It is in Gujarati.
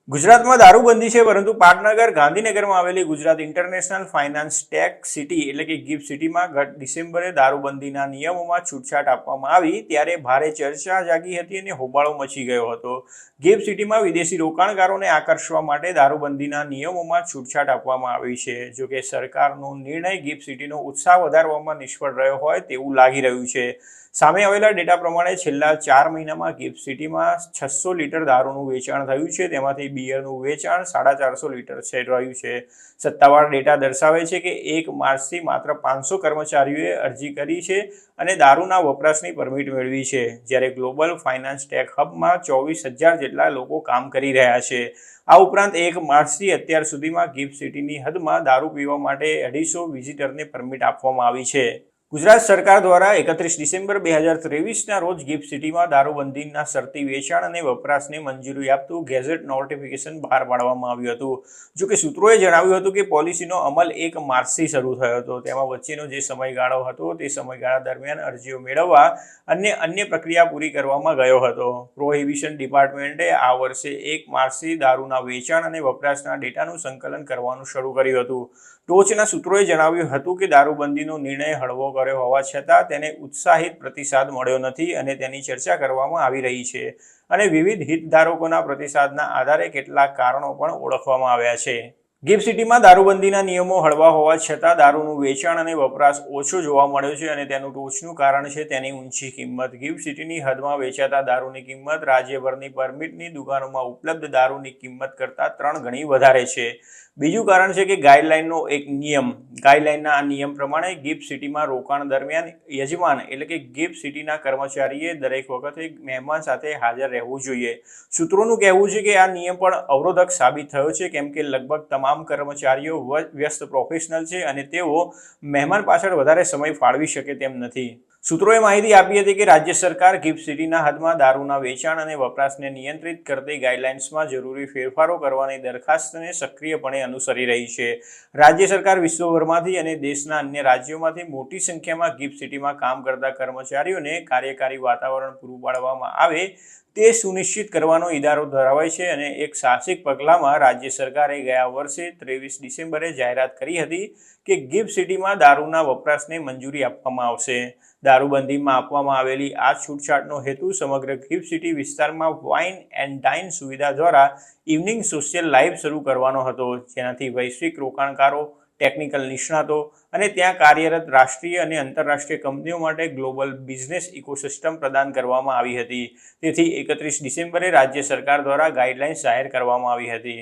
ગુજરાતમાં દારૂબંધી છે, પરંતુ પાટનગર ગાંધીનગરમાં આવેલી Gujarat international finance tech city એટલે કે ગિફ્ટ સિટીમાં ગત ડિસેમ્બરે દારૂબંધીના નિયમોમાં છૂટછાટ આપવામાં આવી ત્યારે ભારે ચર્ચા જાગી હતી અને હોબાળો મચી ગયો હતો. ગિફ્ટ સિટીમાં વિદેશી રોકાણકારોને આકર્ષવા માટે દારૂબંધીના નિયમોમાં છૂટછાટ આપવામાં આવી છે. જોકે સરકારનો નિર્ણય ગિફ્ટ સિટીનો ઉત્સાહ વધારવામાં નિષ્ફળ રહ્યો હોય તેવું લાગી રહ્યું છે. સામે આવેલા ડેટા પ્રમાણે છેલ્લા 4 મહિનામાં ગિફ્ટ સિટીમાં 600 લીટર દારૂનું વેચાણ થયું છે. તેમાંથી બિયરનું વેચાણ 450 લીટર રહ્યું છે. સત્તાવાર ડેટા દર્શાવે છે કે 1 માર્ચથી માત્ર 500 કર્મચારીઓએ અરજી કરી છે અને દારૂના વપરાશની પરમિટ મેળવી છે, જ્યારે ગ્લોબલ ફાઇનાન્સ ટેક હબમાં 24,000 જેટલા લોકો કામ કરી રહ્યા છે. આ ઉપરાંત 1 માર્ચથી અત્યાર સુધીમાં ગિફ્ટ સિટીની હદમાં દારૂ પીવા માટે 250 વિઝિટરને પરમિટ આપવામાં આવી છે. ગુજરાત સરકાર દ્વારા 31 ડિસેમ્બર 2023ના રોજ ગિફ્ટ સિટીમાં દારૂબંધીના શરતી વેચાણ અને વપરાશને મંજૂરી આપતું ગેઝેટ નોટિફિકેશન બહાર પાડવામાં આવ્યું હતું. જોકે સૂત્રોએ જણાવ્યું હતું કે પોલિસીનો અમલ 1 માર્ચથી શરૂ થયો હતો. તેમાં વચ્ચેનો જે સમયગાળો હતો તે સમયગાળા દરમિયાન અરજીઓ મેળવવા અને અન્ય પ્રક્રિયા પૂરી કરવામાં ગયો હતો. પ્રોહિબિશન ડિપાર્ટમેન્ટે આ વર્ષે 1 માર્ચથી દારૂના વેચાણ અને વપરાશના ડેટાનું સંકલન કરવાનું શરૂ કર્યું હતું. ટોચના સૂત્રોએ જણાવ્યું હતું કે દારૂબંધીનો નિર્ણય હળવો કર્યો હોવા છતાં તેને ઉત્સાહિત પ્રતિસાદ મળ્યો નથી અને તેની ચર્ચા કરવામાં આવી રહી છે અને વિવિધ હિતધારકોના પ્રતિસાદના આધારે કેટલાક કારણો પણ ઓળખવામાં આવ્યા છે. ગિફ્ટ સિટીમાં દારૂબંધીના નિયમો હળવા હોવા છતાં દારૂનું વેચાણ અને વપરાશ ઓછો જોવા મળ્યો છે અને તેનું ટોચનું કારણ છે તેની ઊંચી કિંમત. ગિફ્ટ સિટીની હદમાં વેચાતા દારૂની કિંમત રાજ્યભરની પરમિટની દુકાનોમાં ઉપલબ્ધ દારૂની કિંમત કરતાં 3 ગણી વધારે છે. બીજું કારણ છે કે ગાઈડલાઇનનો એક નિયમ. ગાઈડલાઇનના આ નિયમ પ્રમાણે ગિફ્ટ સિટીમાં રોકાણ દરમિયાન યજમાન એટલે કે ગિફ્ટ સિટીના કર્મચારીએ દરેક વખતે મહેમાન સાથે હાજર રહેવું જોઈએ. સૂત્રોનું કહેવું છે કે આ નિયમ પણ અવરોધક સાબિત થયો છે, કેમ કે લગભગ તમામ કર્મચારીઓ વ્યસ્ત પ્રોફેશનલ છે અને તેઓ મહેમાન પાછળ વધારે સમય ફાળવી શકે તેમ નથી. સૂત્રોએ માહિતી આપી હતી કે રાજ્ય સરકાર ગિફ્ટ સિટીના હદમાં દારૂના વેચાણ અને વપરાશને નિયંત્રિત કરતી ગાઈડલાઇન્સમાં જરૂરી ફેરફારો કરવાની દરખાસ્તને સક્રિયપણે અનુસરી રહી છે. રાજ્ય સરકાર વિશ્વભરમાંથી અને દેશના અન્ય રાજ્યોમાંથી મોટી સંખ્યામાં ગિફ્ટ સિટીમાં કામ કરતા કર્મચારીઓને કાર્યકારી વાતાવરણ પૂરું પાડવામાં આવે તે સુનિશ્ચિત કરવાનો ઇરાદો ધરાવે છે અને એક સાહસિક પગલામાં રાજ્ય સરકારે ગયા વર્ષે 23 ડિસેમ્બરે જાહેરાત કરી હતી કે ગિફ્ટ સિટીમાં દારૂના વપરાશને મંજૂરી આપવામાં આવશે. દારૂબંધીમાં આપવામાં આવેલી આ છૂટછાટનો હેતુ સમગ્ર ગિફ્ટ સિટી વિસ્તારમાં વાઇન એન્ડ ડાઇન સુવિધા દ્વારા ઇવનિંગ સોશિયલ લાઇફ શરૂ કરવાનો હતો, જેનાથી વૈશ્વિક રોકાણકારો, ટેકનિકલ નિષ્ણાતો અને ત્યાં કાર્યરત રાષ્ટ્રીય અને આંતરરાષ્ટ્રીય કંપનીઓ માટે ગ્લોબલ બિઝનેસ ઇકોસિસ્ટમ પ્રદાન કરવામાં આવી હતી. તેથી 31 ડિસેમ્બરે રાજ્ય સરકાર દ્વારા ગાઈડલાઇન્સ જાહેર કરવામાં આવી હતી.